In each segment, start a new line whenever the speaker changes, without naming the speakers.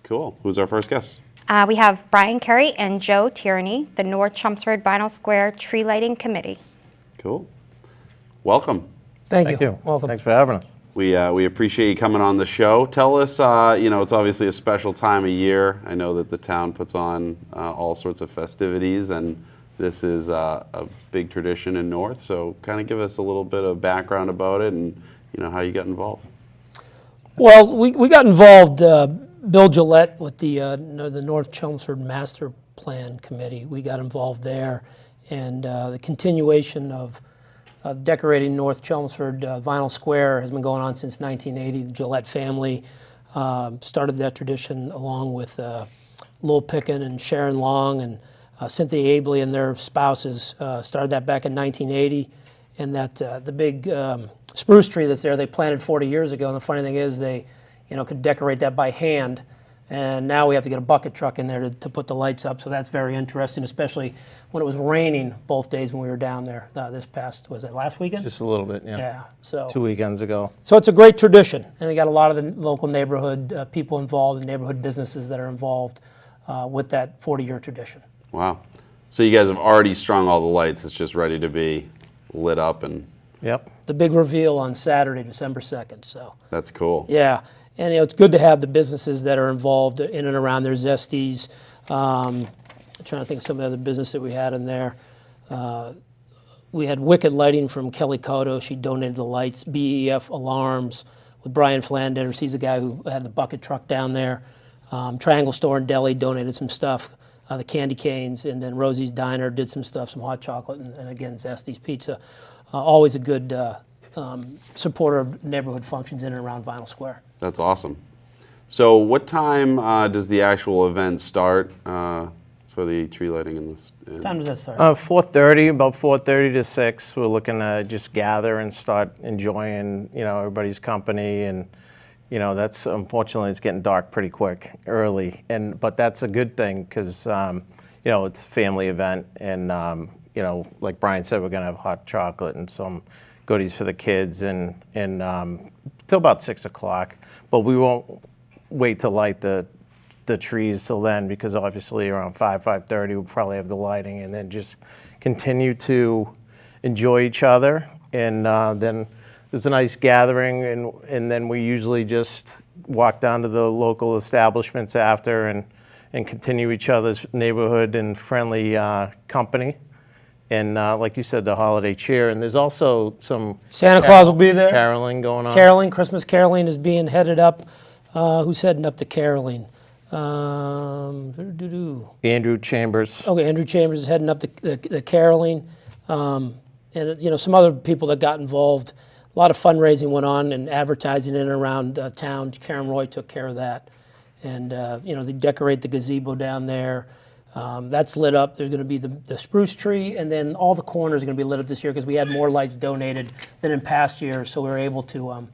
Cool. Who's our first guest?
We have Brian Carey and Joe Tierney, the North Chelmsford Vinyl Square Tree Lighting Committee.
Cool. Welcome.
Thank you. Welcome.
Thanks for having us.
We appreciate you coming on the show. Tell us, it's obviously a special time of year. I know that the town puts on all sorts of festivities, and this is a big tradition in North. So kind of give us a little bit of background about it and, how you got involved.
Well, we got involved, Bill Gillette with the North Chelmsford Master Plan Committee. We got involved there, and the continuation of decorating North Chelmsford Vinyl Square has been going on since 1980. The Gillette family started that tradition along with Lowell Picken and Sharon Long and Cynthia Abley and their spouses. Started that back in 1980, and that the big spruce tree that's there they planted 40 years ago. And the funny thing is they could decorate that by hand. And now we have to get a bucket truck in there to put the lights up, so that's very interesting, especially when it was raining both days when we were down there this past, was it last weekend?
Just a little bit, yeah.
Yeah, so
2 weekends ago.
So it's a great tradition, and they got a lot of the local neighborhood people involved, and neighborhood businesses that are involved with that 40-year tradition.
Wow. So you guys have already strung all the lights. It's just ready to be lit up and...
Yep.
The big reveal on Saturday, December 2nd, so.
That's cool.
Yeah. And it's good to have the businesses that are involved in and around there. Zesties, I'm trying to think of some of the other business that we had in there. We had Wicked Lighting from Kelly Cotto. She donated the lights. BEF Alarms with Brian Flanders. He's the guy who had the bucket truck down there. Triangle Store and Deli donated some stuff. The Candy Canes, and then Rosie's Diner did some stuff, some hot chocolate, and again, Zesties Pizza. Always a good supporter of neighborhood functions in and around Vinyl Square.
That's awesome. So what time does the actual event start for the tree lighting in this?
What time does that start?
4:30, about 4:30 to 6. We're looking to just gather and start enjoying, everybody's company, and that's unfortunately it's getting dark pretty quick early, but that's a good thing because it's a family event, and like Brian said, we're gonna have hot chocolate and some goodies for the kids, and till about 6 o'clock. But we won't wait to light the trees till then, because obviously around 5:30 we'll probably have the lighting, and then just continue to enjoy each other. And then there's a nice gathering, and then we usually just walk down to the local establishments after and continue each other's neighborhood and friendly company. And like you said, the holiday cheer. And there's also some...
Santa Claus will be there.
Caroling going on.
Caroling, Christmas caroling is being headed up. Who's heading up to caroling?
Andrew Chambers.
Okay, Andrew Chambers is heading up the caroling. And, some other people that got involved. A lot of fundraising went on and advertising in and around town. Karen Roy took care of that. And, they decorate the gazebo down there. That's lit up. There's going to be the spruce tree, and then all the corners are going to be lit up this year because we had more lights donated than in past years, so we were able to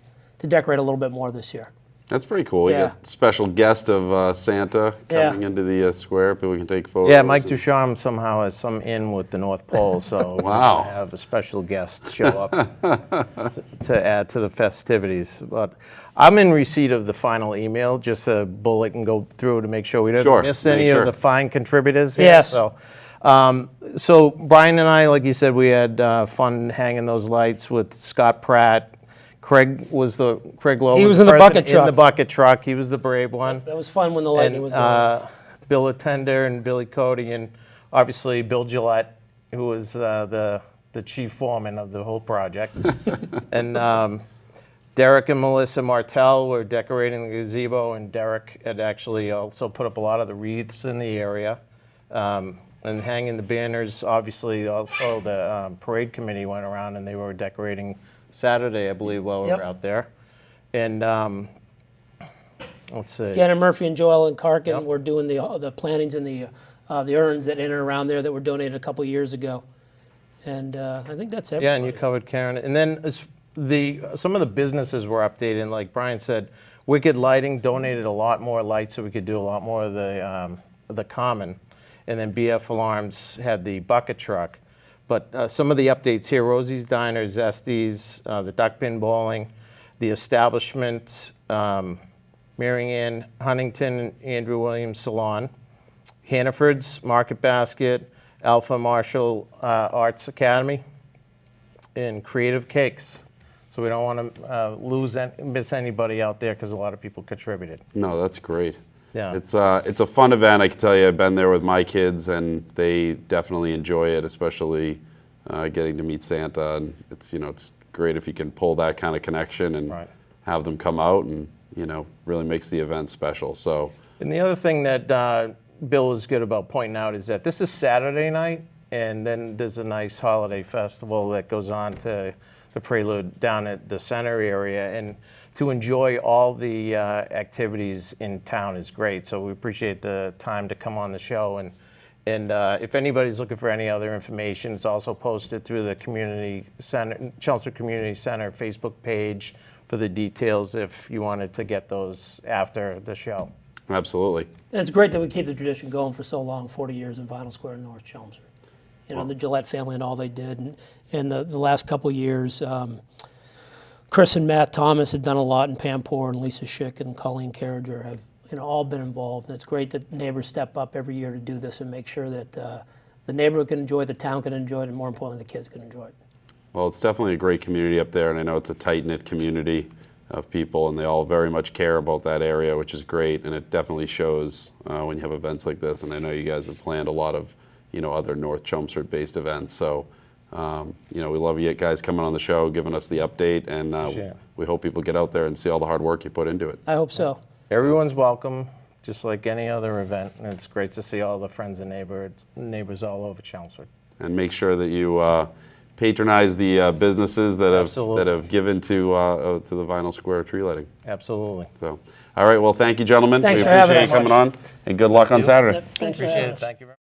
decorate a little bit more this year.
That's pretty cool.
Yeah.
You got special guest of Santa coming into the square. People can take photos.
Yeah, Mike Ducharme somehow has some in with the North Pole, so
wow.
We're gonna have a special guest show up to add to the festivities. But I'm in receipt of the final email, just a bullet and go through to make sure we don't miss any of the fine contributors here.
Yes.
So Brian and I, like you said, we had fun hanging those lights with Scott Pratt. Craig Lowe was the
bucket truck.
in the bucket truck. He was the brave one.
That was fun when the lightning was going.
Bill Attender and Billy Cody, and obviously Bill Gillette, who was the chief foreman of the whole project. And Derek and Melissa Martell were decorating the gazebo, and Derek had actually also put up a lot of the wreaths in the area. And hanging the banners, obviously also the parade committee went around and they were decorating Saturday, I believe, while we were out there. And let's see.
Janet Murphy and Joellen Karkin were doing the plantings and the urns that in and around there that were donated a couple years ago. And I think that's everybody.
Yeah, and you covered Karen. And then some of the businesses were updated. And like Brian said, Wicked Lighting donated a lot more lights so we could do a lot more of the common. And then BF Alarms had the bucket truck. But some of the updates here: Rosie's Diner, Zesties, the Duck Bin Bowling, the establishment, Mary Ann Huntington, Andrew Williams Salon, Hannaford's Market Basket, Alpha Martial Arts Academy, and Creative Cakes. So we don't want to miss anybody out there because a lot of people contributed.
No, that's great.
Yeah.
It's a fun event. I can tell you, I've been there with my kids, and they definitely enjoy it, especially getting to meet Santa. And it's it's great if you can pull that kind of connection and
Right.
have them come out, and really makes the event special. So
And the other thing that Bill is good about pointing out is that this is Saturday night, and then there's a nice holiday festival that goes on to the Prelude down at the center area, and to enjoy all the activities in town is great. So we appreciate the time to come on the show, and if anybody's looking for any other information, it's also posted through the community center, Chelmsford Community Center Facebook page for the details if you wanted to get those after the show.
absolutely.
And it's great that we keep the tradition going for so long, 40 years in Vinyl Square in North Chelmsford. The Gillette family and all they did. And the last couple of years, Chris and Matt Thomas have done a lot, and Pam Poor and Lisa Schick and Colleen Carriger have all been involved. And it's great that neighbors step up every year to do this and make sure that the neighborhood can enjoy it, the town can enjoy it, and more importantly, the kids can enjoy it.
Well, it's definitely a great community up there, and I know it's a tight-knit community of people, and they all very much care about that area, which is great, and it definitely shows when you have events like this. And I know you guys have planned a lot of other North Chelmsford-based events. So, we love you guys coming on the show, giving us the update, and we hope people get out there and see all the hard work you put into it.
I hope so.
Everyone's welcome, just like any other event, and it's great to see all the friends and neighbors all over Chelmsford.
And make sure that you patronize the businesses that
Absolutely.
have given to the Vinyl Square tree lighting.
Absolutely.
So, all right. Well, thank you, gentlemen.
Thanks
we
for having
appreciate you
us.
coming on, and good luck on Saturday.
Thanks for
Appreciate
having
it.
us.
Thank you very much.